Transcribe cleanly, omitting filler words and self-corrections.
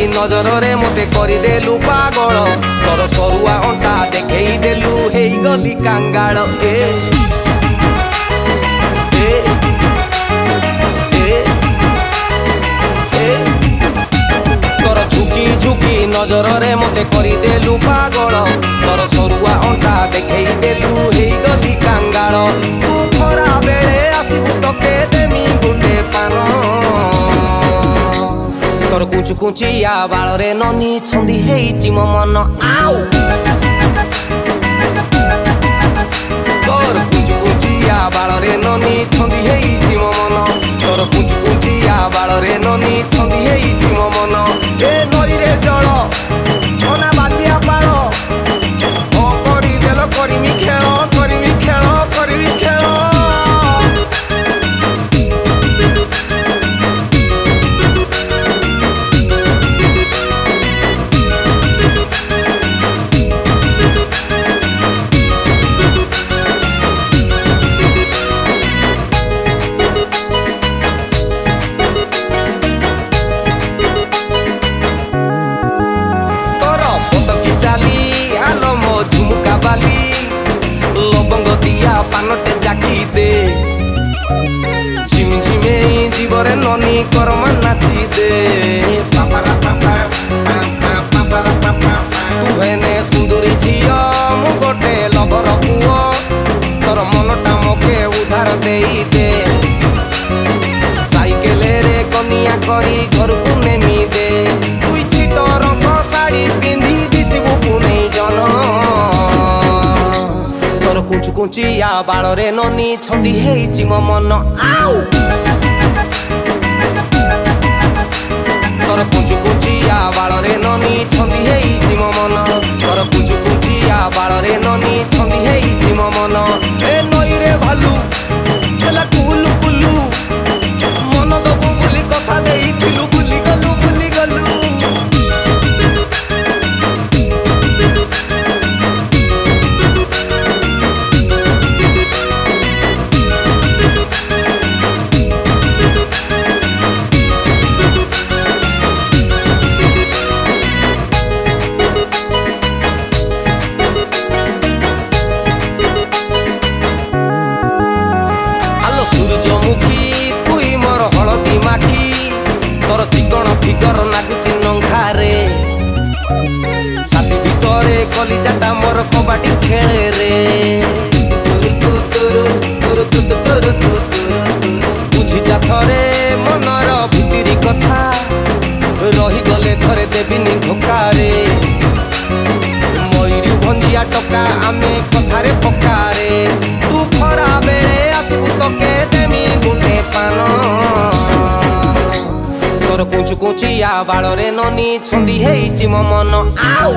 नजर मते करदेलु पागल तोर सरुआ अंटा देखई देलु हेई गली कांगाल ए ए ए ए तोर झुकी झुकी नजर मते करदेलु पागल तोर सरुआ अंटा देखई देलु हेई गली कांगाल तू खरा बेले आसिबु तके देमी गुंडे पान तोर कुचु कुचिया बाल रे ननी छंदी हेइची मो मन आउ तोर कुचु कुचिया बाल रे ननी छंदी हेइची मो मन तोर कुचु कुचिया बाल रे ननी छंदी हेइची मो मन ए नई रे जल ओना बातिया पाल ओ करी देलो करिमी खेल करिमी खेल करिमी खेल लवंग दिया पानटे जाकी दे झिम झिमे जीवरे ननी कर्मा नाची दे तू हेने सुंदरी झियो मु गोटे लवर पुओ तोर मनटा मोके उधार देई दे साइकेल रे कनिया करी घर को नेमी दे तुई छिटर साड़ी पिंधी दिसबु पुनै जन कुचु कुचिया बाल रे ननी छंदी हेइची मो मन आउ तोर कुचु कुचिया बाल रे ननी छंदी हेइची मो मन तोर कुचु कुचिया बाल रे ननी छंदी हेइची मो मन ए नई रे भालू एला कुलु कुलु मन दबु बुली कथा देइथिलु बुली गलु बुली गलु सूरजमुखी तुई मोर हलदी माखी तोर चिकन फिगर नागुची नंखारे साथी भितरे कलिजाटा मोर कबाडी खेले रे बुझी जा थरे मनर भितरी कथा रही गले थरे देबिनी धोकारे मयूरी भंजिया टका आमे कथारे पकारे तू खरा बेले आसिबु तके देमी गुंडे पान तोर कुचु कुचिया बाल रे ननी छंदी हेइची मो मन आउ